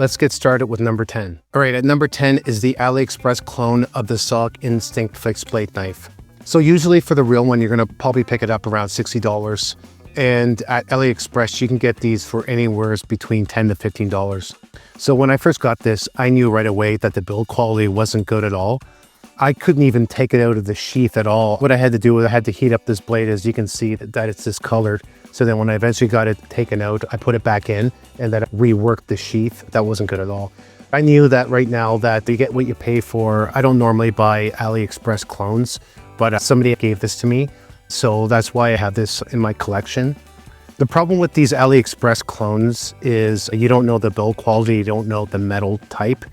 Let's get started with number 10. All right, at number 10 is the AliExpress clone of the Solid Instinct fixed blade knife. So usually for the real one, you're gonna probably pick it up around $60. And at AliExpress, you can get these for anywhere between $10 to $15. So when I first got this, I knew right away that the build quality wasn't good at all. I couldn't even take it out of the sheath at all. What I had to do was I had to heat up this blade, as you can see that it's discolored. So then when I eventually got it taken out, I put it back in and then reworked the sheath. That wasn't good at all. I knew that right now that you get what you pay for. I don't normally buy AliExpress clones, but somebody gave this to me. So that's why I have this in my collection. The problem with these AliExpress clones is you don't know the build quality, you don't know the metal type,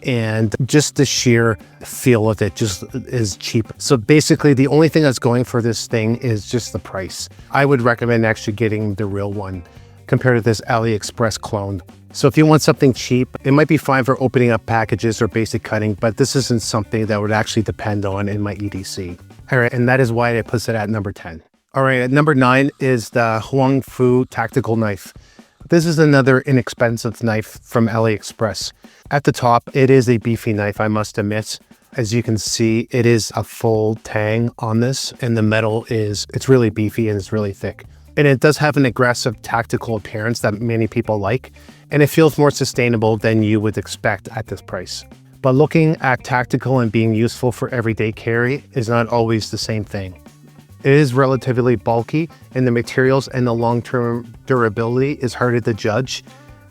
and just the sheer feel of it just is cheap. So basically the only thing that's going for this thing is just the price. I would recommend actually getting the real one compared to this AliExpress clone. So if you want something cheap, it might be fine for opening up packages or basic cutting, but this isn't something that would actually depend on in my EDC. All right, and that is why I put it at number 10. All right, at number 9 is the HUANG tactical knife. This is another inexpensive knife from AliExpress. At the top, it is a beefy knife, I must admit. As you can see, it is a full tang on this, and the metal it's really beefy and it's really thick. And it does have an aggressive tactical appearance that many people like, and it feels more sustainable than you would expect at this price. But looking at tactical and being useful for everyday carry is not always the same thing. It is relatively bulky, and the materials and the long-term durability is harder to judge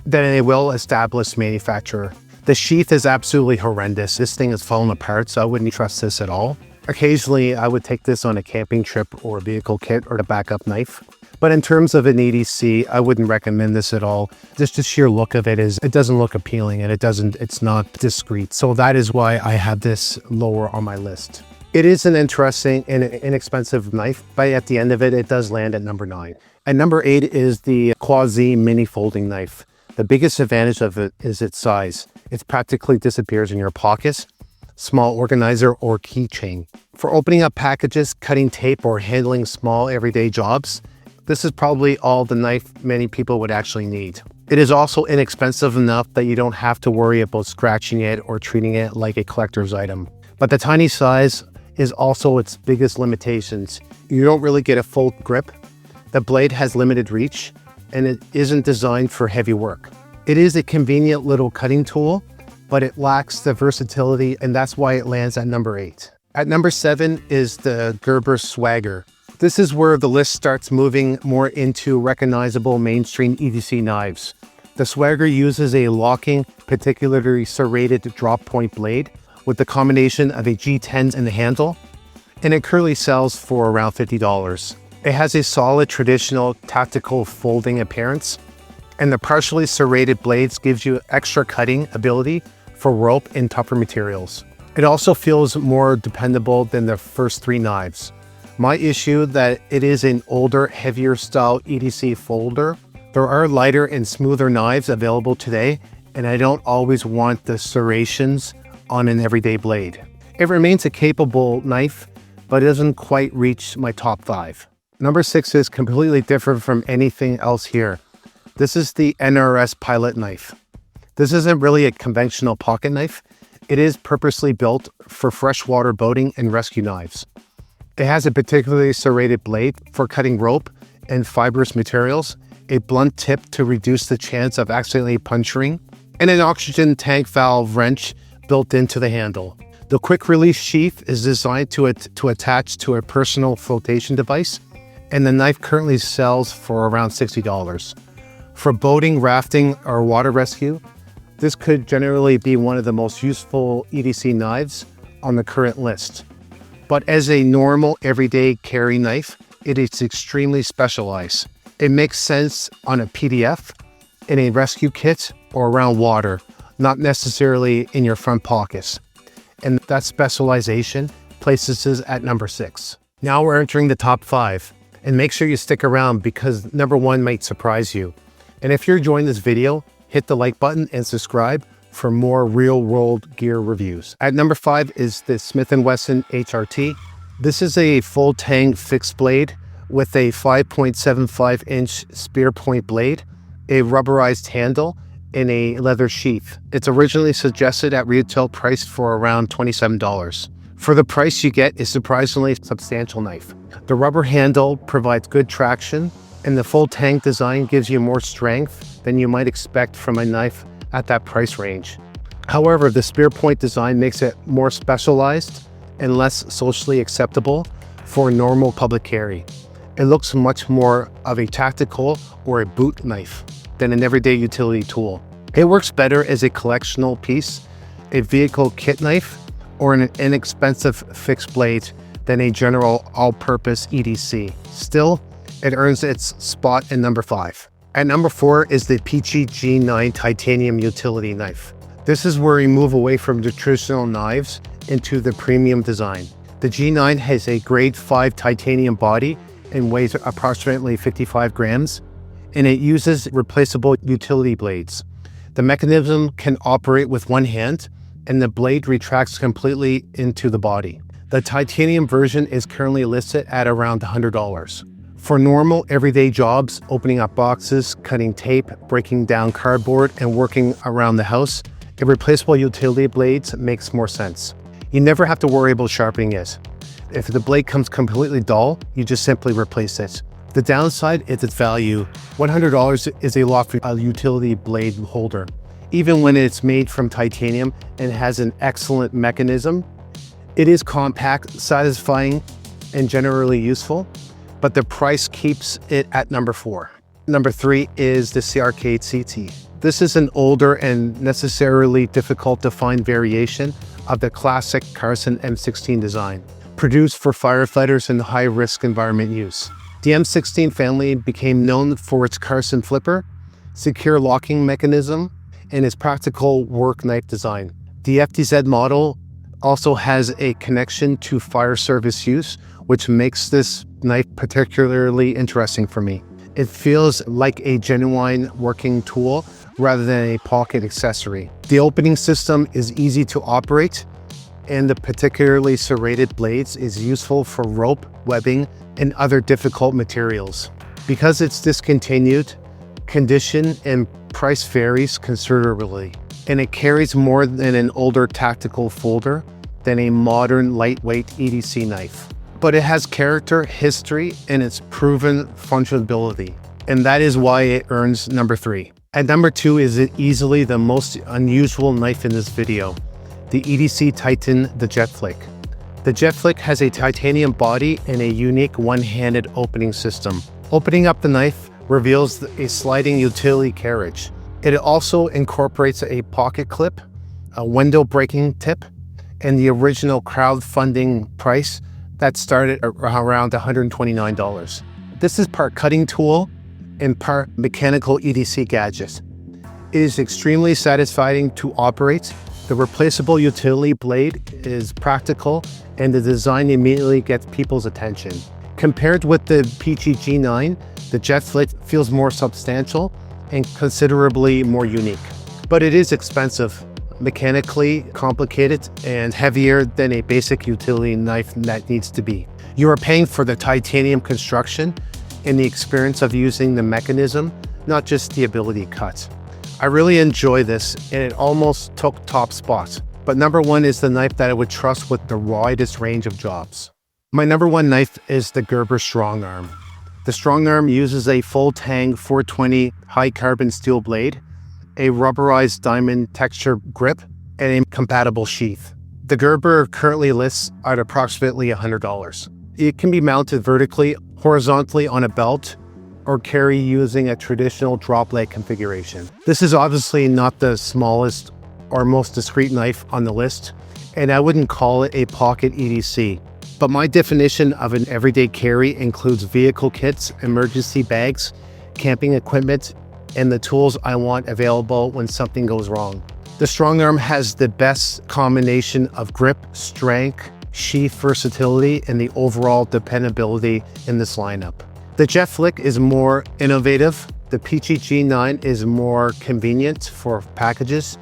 than a well-established manufacturer. The sheath is absolutely horrendous. This thing is falling apart, so I wouldn't trust this at all. Occasionally, I would take this on a camping trip or a vehicle kit or a backup knife. But in terms of an EDC, I wouldn't recommend this at all. Just the sheer look of it doesn't look appealing, and it's not discreet. So that is why I have this lower on my list. It is an interesting and inexpensive knife, but at the end of it, it does land at number 9. At number 8 is the QWOZZE mini folding knife. The biggest advantage of it is its size. It practically disappears in your pockets, small organizer, or keychain. For opening up packages, cutting tape, or handling small everyday jobs, this is probably all the knife many people would actually need. It is also inexpensive enough that you don't have to worry about scratching it or treating it like a collector's item. But the tiny size is also its biggest limitations. You don't really get a full grip. The blade has limited reach, and it isn't designed for heavy work. It is a convenient little cutting tool, but it lacks the versatility, and that's why it lands at number 8. At number 7 is the Gerber Swagger. This is where the list starts moving more into recognizable mainstream EDC knives. The Swagger uses a locking, particularly serrated drop point blade with the combination of a G10 in the handle, and it currently sells for around $50. It has a solid traditional tactical folding appearance, and the partially serrated blades gives you extra cutting ability for rope and tougher materials. It also feels more dependable than the first 3 knives. My issue that it is an older, heavier style EDC folder. There are lighter and smoother knives available today, and I don't always want the serrations on an everyday blade. It remains a capable knife, but it doesn't quite reach my top 5. Number 6 is completely different from anything else here. This is the NRS Pilot knife. This isn't really a conventional pocket knife. It is purposely built for freshwater boating and rescue knives. It has a particularly serrated blade for cutting rope and fibrous materials, a blunt tip to reduce the chance of accidentally puncturing, and an oxygen tank valve wrench built into the handle. The quick release sheath is designed to attach to a personal flotation device, and the knife currently sells for around $60. For boating, rafting, or water rescue, this could generally be one of the most useful EDC knives on the current list. But as a normal everyday carry knife, it is extremely specialized. It makes sense on a PDF, in a rescue kit, or around water, not necessarily in your front pockets. And that specialization places us at number 6. Now we're entering the top 5, and make sure you stick around because number 1 might surprise you. And if you're enjoying this video, hit the like button and subscribe for more real-world gear reviews. At number 5 is the Smith & Wesson H.R.T. This is a full tang fixed blade with a 5.75-inch spear point blade, a rubberized handle, in a leather sheath. It's originally suggested at retail price for around $27. For the price you get a surprisingly substantial knife. The rubber handle provides good traction, and the full tang design gives you more strength than you might expect from a knife at that price range. However, the spear point design makes it more specialized and less socially acceptable for normal public carry. It looks much more of a tactical or a boot knife than an everyday utility tool. It works better as a collectional piece, a vehicle kit knife, or an inexpensive fixed blade than a general all-purpose EDC. Still, it earns its spot in number 5. At number 4 is the Pichi G9 titanium utility knife. This is where we move away from the traditional knives into the premium design. The G9 has a grade 5 titanium body and weighs approximately 55 grams, and it uses replaceable utility blades. The mechanism can operate with one hand, and the blade retracts completely into the body. The titanium version is currently listed at around $100. For normal everyday jobs, opening up boxes, cutting tape, breaking down cardboard, and working around the house, a replaceable utility blades makes more sense. You never have to worry about sharpening it. If the blade comes completely dull, you just simply replace it. The downside is its value. $100 is a lot for a utility blade holder. Even when it's made from titanium and has an excellent mechanism, it is compact, satisfying, and generally useful, but the price keeps it at number 4. Number 3 is the CRKT. This is an older and necessarily difficult to find variation of the classic Carson M16 design, produced for firefighters in high-risk environment use. The M16 family became known for its Carson flipper, secure locking mechanism, and its practical work knife design. The FDZ model also has a connection to fire service use, which makes this knife particularly interesting for me. It feels like a genuine working tool rather than a pocket accessory. The opening system is easy to operate, and the particularly serrated blades is useful for rope, webbing, and other difficult materials. Because it's discontinued, condition and price varies considerably, and it carries more than an older tactical folder than a modern lightweight EDC knife. But it has character, history, and its proven functionality, and that is why it earns number 3. At number 2 is easily the most unusual knife in this video, the EDCTITAN The JETFLICK. The JETFLICK has a titanium body and a unique one-handed opening system. Opening up the knife reveals a sliding utility carriage. It also incorporates a pocket clip, a window breaking tip, and the original crowdfunding price that started around $129. This is part cutting tool and part mechanical EDC gadget. It is extremely satisfying to operate. The replaceable utility blade is practical, and the design immediately gets people's attention. Compared with the Pichi G9, the JETFLICK feels more substantial and considerably more unique. But it is expensive, mechanically complicated, and heavier than a basic utility knife that needs to be. You are paying for the titanium construction and the experience of using the mechanism, not just the ability to cut. I really enjoy this, and it almost took top spot. But number 1 is the knife that I would trust with the widest range of jobs. My number 1 knife is the Gerber StrongArm. The StrongArm uses a full tang 420 high carbon steel blade, a rubberized diamond texture grip, and a compatible sheath. The Gerber currently lists at approximately $100. It can be mounted vertically, horizontally on a belt, or carry using a traditional drop leg configuration. This is obviously not the smallest or most discreet knife on the list, and I wouldn't call it a pocket EDC. But my definition of an everyday carry includes vehicle kits, emergency bags, camping equipment, and the tools I want available when something goes wrong. The StrongArm has the best combination of grip, strength, sheath versatility, and the overall dependability in this lineup. The JETFLICK is more innovative, the Pichi G9 is more convenient for packages,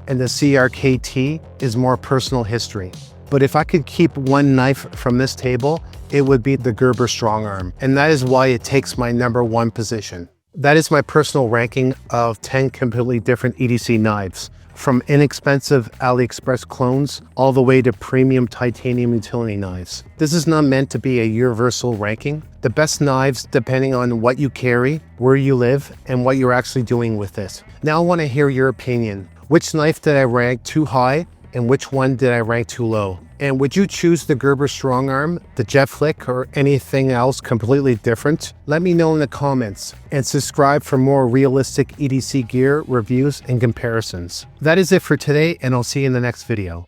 and the CRKT is more personal history. But if I could keep one knife from this table, it would be the Gerber StrongArm, and that is why it takes my number 1 position. That is my personal ranking of 10 completely different EDC knives, from inexpensive AliExpress clones all the way to premium titanium utility knives. This is not meant to be a universal ranking. The best knives depending on what you carry, where you live, and what you're actually doing with it. Now I want to hear your opinion. Which knife did I rank too high, and which one did I rank too low? And would you choose the Gerber StrongArm, the JETFLICK, or anything else completely different? Let me know in the comments, and subscribe for more realistic EDC gear reviews and comparisons. That is it for today, and I'll see you in the next video.